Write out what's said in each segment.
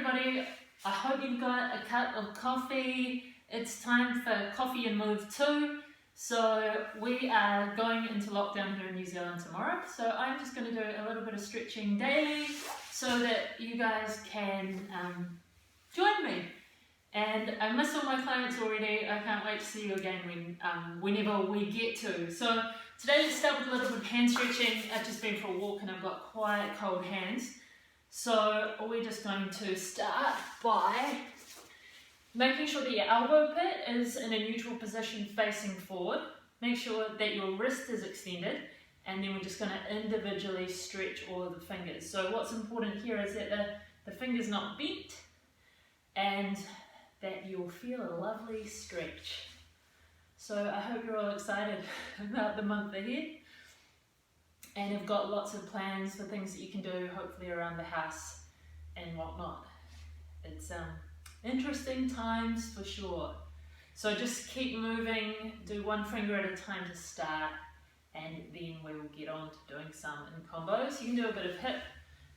everybody. I hope you've got a cup of coffee. It's time for Coffee and Move 2. So we are going into lockdown here in New Zealand tomorrow. So I'm just going to do a little bit of stretching daily so that you guys can join me. And I miss all my clients already. I can't wait to see you again whenever we get to. So today let's start with a little bit of hand stretching. I've just been for a walk and I've got quite cold hands. So we're just going to start by making sure that your elbow pit is in a neutral position facing forward. Make sure that your wrist is extended, and then we're just going to individually stretch all of the fingers. So what's important here is that the finger's not bent and that you'll feel a lovely stretch. So I hope you're all excited about the month ahead. And I've got lots of plans for things that you can do, hopefully around the house and whatnot. It's interesting times for sure. So just keep moving, do one finger at a time to start, and then we will get on to doing some in combos. You can do a bit of hip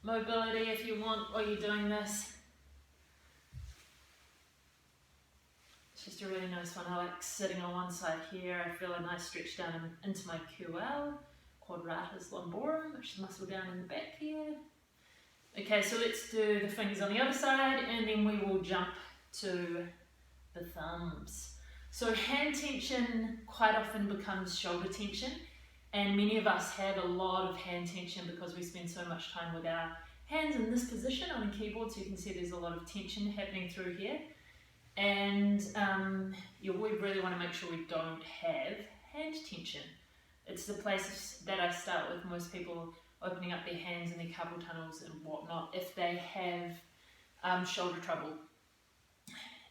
mobility if you want while you're doing this. It's just a really nice one. I like sitting on one side here. I feel a nice stretch down into my QL. Quadratus lumborum, which is the muscle down in the back here. Okay, so let's do the fingers on the other side, and then we will jump to the thumbs. So hand tension quite often becomes shoulder tension, and many of us have a lot of hand tension because we spend so much time with our hands in this position on the keyboard, so you can see there's a lot of tension happening through here. And we really want to make sure we don't have hand tension. It's the place that I start with most people opening up their hands and their carpal tunnels and whatnot if they have shoulder trouble.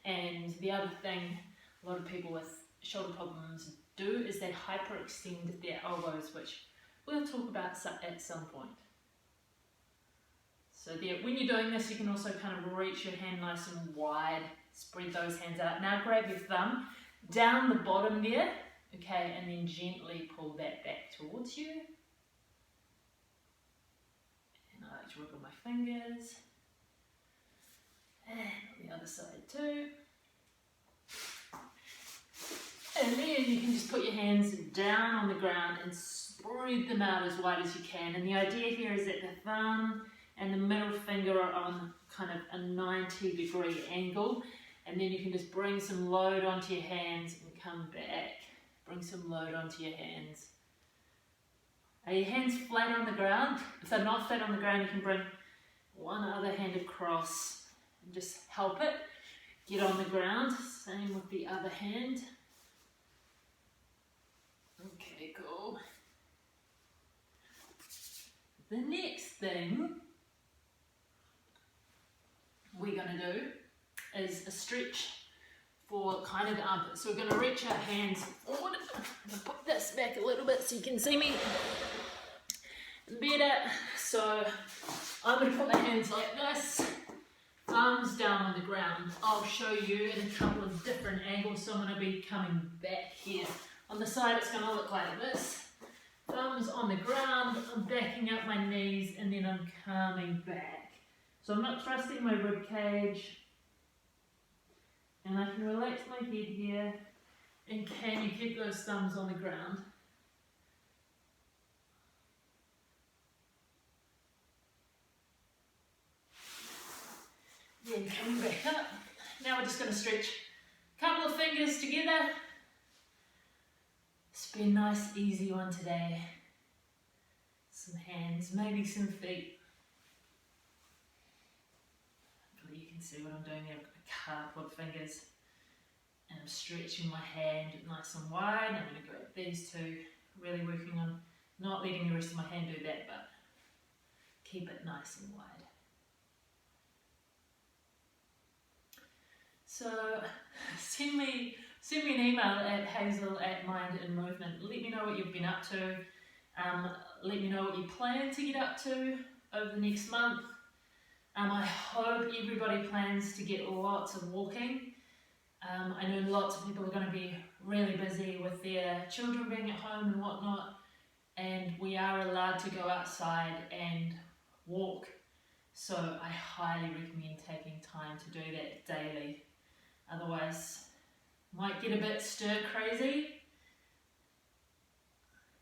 And the other thing a lot of people with shoulder problems do is they hyperextend their elbows, which we'll talk about at some point. So when you're doing this, you can also kind of reach your hand nice and wide, spread those hands out. Now grab your thumb down the bottom there. Okay, and then gently pull that back towards you. And I like to wiggle my fingers. And on the other side too. And then you can just put your hands down on the ground and spread them out as wide as you can. And the idea here is that the thumb and the middle finger are on kind of a 90-degree angle. And then you can just bring some load onto your hands and come back. Bring some load onto your hands. Are your hands flat on the ground? If they're not flat on the ground, you can bring one other hand across and just help it get on the ground. Same with the other hand. Okay, cool. The next thing we're going to do is a stretch for kind of the armpit. So we're going to reach our hands forward. I'm going to put this back a little bit so you can see me better. So I'm going to put my hands like this, thumbs down on the ground. I'll show you in a couple of different angles. So I'm going to be coming back here. On the side it's going to look like this. Thumbs on the ground, I'm backing up my knees, and then I'm coming back. So I'm not thrusting my rib cage. And I can relax my head here, and can you keep those thumbs on the ground? Then coming back up. Now we're just going to stretch a couple of fingers together. It's been a nice easy one today. Some hands, maybe some feet. Hopefully you can see what I'm doing there. Couple of fingers, and I'm stretching my hand nice and wide. I'm going to grab these two, really working on not letting the rest of my hand do that, but keep it nice and wide. So send me an email at Hazel at Mind and Movement. Let me know what you've been up to. Let me know what you plan to get up to over the next month. I hope everybody plans to get lots of walking. I know lots of people are going to be really busy with their children being at home and whatnot, and we are allowed to go outside and walk. So I highly recommend taking time to do that daily. Otherwise, might get a bit stir crazy.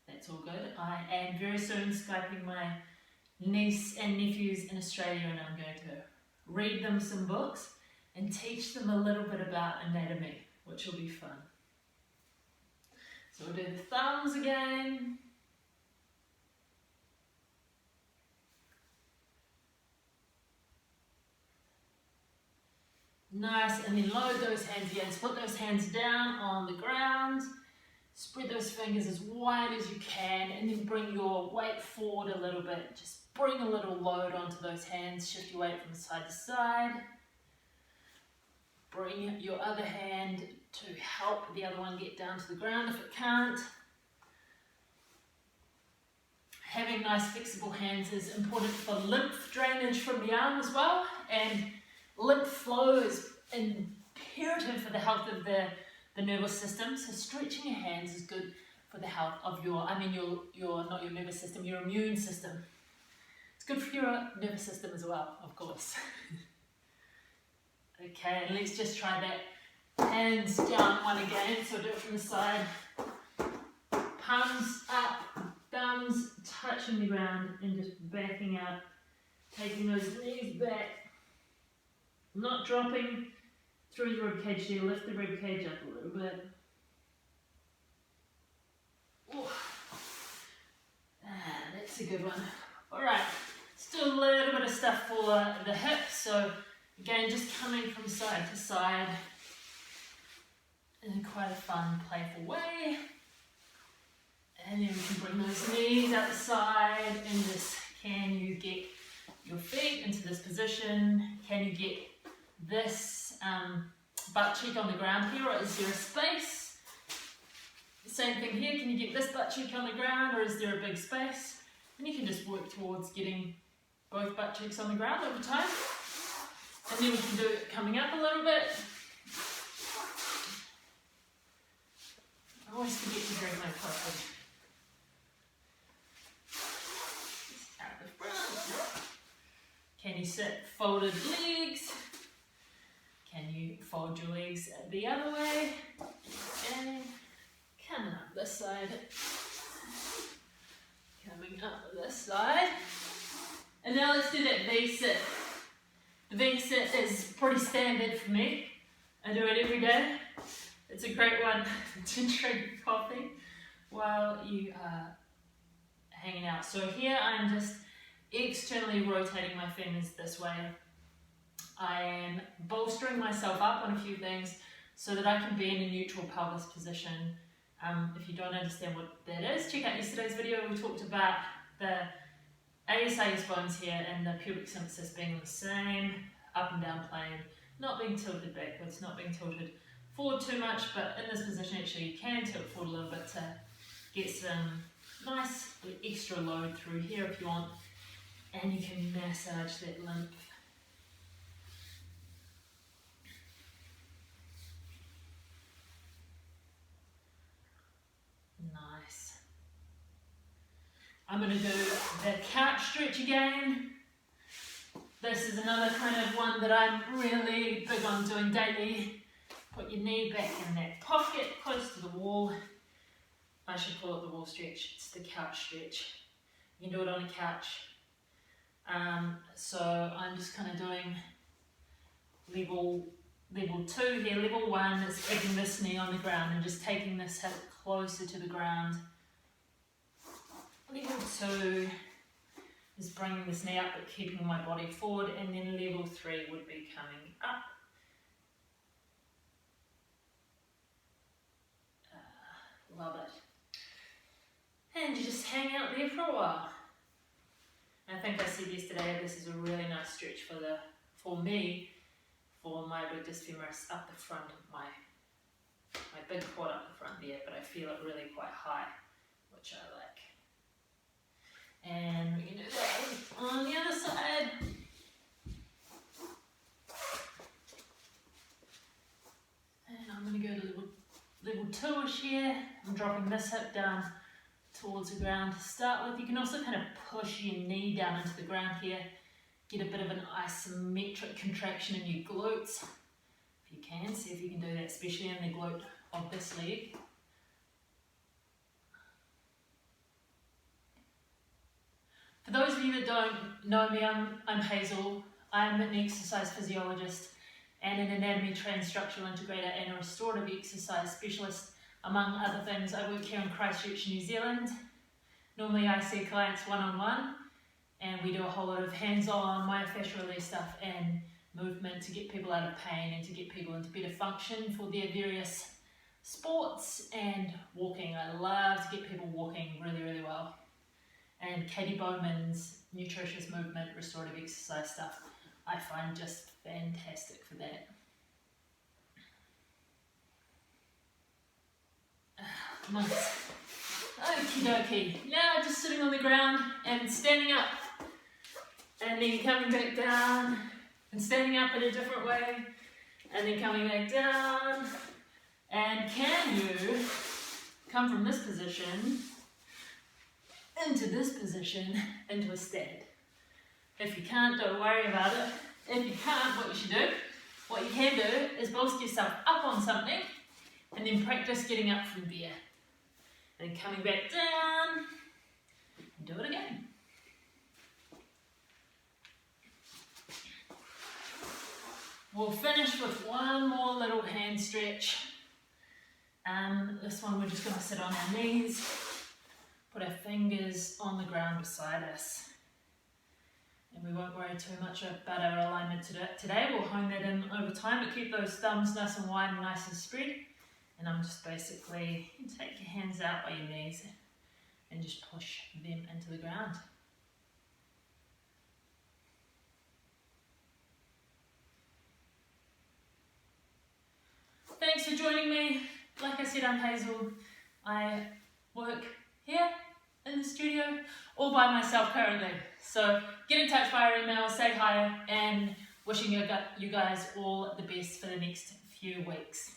That's all good. I am very soon Skyping my niece and nephews in Australia, and I'm going to read them some books and teach them a little bit about anatomy, which will be fun. So we'll do the thumbs again. Nice, and then load those hands again. So put those hands down on the ground. Spread those fingers as wide as you can, and then bring your weight forward a little bit. Just bring a little load onto those hands. Shift your weight from side to side. Bring your other hand to help the other one get down to the ground if it can't. Having nice flexible hands is important for lymph drainage from the arm as well, and lymph flow is imperative for the health of the nervous system. So stretching your hands is good for the health of your not your nervous system, your immune system. It's good for your nervous system as well, of course. Okay, and let's just try that. Hands down one again, so do it from the side. Palms up, thumbs touching the ground, and just backing up. Taking those knees back. Not dropping through the rib cage there, lift the rib cage up a little bit. That's a good one. Alright, still a little bit of stuff for the hips, so again, just coming from side to side in quite a fun, playful way. And then we can bring those knees out the side and just, can you get your feet into this position? Can you get this butt cheek on the ground here, or is there a space? Same thing here, can you get this butt cheek on the ground, or is there a big space? And you can just work towards getting both butt cheeks on the ground over time. And then we can do it coming up a little bit. I always forget to drink my coffee. Out the front. Can you sit folded legs? Can you fold your legs the other way? And coming up this side. Coming up this side. And now let's do that V-sit. The V-sit is pretty standard for me. I do it every day. It's a great one to drink coffee while you are hanging out. So here I'm just externally rotating my fingers this way. I am bolstering myself up on a few things so that I can be in a neutral pelvis position. If you don't understand what that is, check out yesterday's video. We talked about the ASIS bones here and the pubic symphysis being in the same up and down plane, not being tilted backwards, not being tilted forward too much, but in this position actually you can tilt forward a little bit to get some nice extra load through here if you want, and you can massage that lymph. Nice. I'm going to do the couch stretch again. This is another kind of one that I'm really big on doing daily. Put your knee back in that pocket, close to the wall. I should call it the wall stretch, it's the couch stretch. You can do it on a couch. So I'm just kind of doing level 2 here. Level 1 is keeping this knee on the ground and just taking this hip closer to the ground. Level 2 is bringing this knee up but keeping my body forward, and then level 3 would be coming up. Love it. And you just hang out there for a while. I think I said yesterday this is a really nice stretch for me, for my rectus femoris up the front of my big quad up the front there, but I feel it really quite high, which I like. And we can do that on the other side. And I'm going to go to level 2-ish here. I'm dropping this hip down towards the ground to start with. You can also kind of push your knee down into the ground here get a bit of an isometric contraction in your glutes. If you can, see if you can do that, especially in the glute of this leg. For those of you that don't know me, I'm Hazel. I'm an exercise physiologist and an anatomy trained structural integrator and a restorative exercise specialist. Among other things, I work here in Christchurch, New Zealand. Normally I see clients one-on-one and we do a whole lot of hands-on myofascial release stuff and movement to get people out of pain and to get people into better function for their various sports and walking. I love to get people walking really, really well. And Katie Bowman's nutritious movement, restorative exercise stuff, I find just fantastic for that. Nice. Okie dokie. Now just sitting on the ground and standing up. And then coming back down and standing up in a different way. And then coming back down. And can you come from this position into this position into a stand? If you can't, don't worry about it. If you can't, what you can do is bolster yourself up on something and then practice getting up from there. And coming back down, and do it again. We'll finish with one more little hand stretch. This one we're just going to sit on our knees, put our fingers on the ground beside us. And we won't worry too much about our alignment today. We'll hone that in over time, but keep those thumbs nice and wide and nice and spread. And I'm just basically, take your hands out by your knees and just push them into the ground. Thanks for joining me. Like I said, I'm Hazel. I work here in the studio all by myself currently. So get in touch via email, say hi, and wishing you guys all the best for the next few weeks.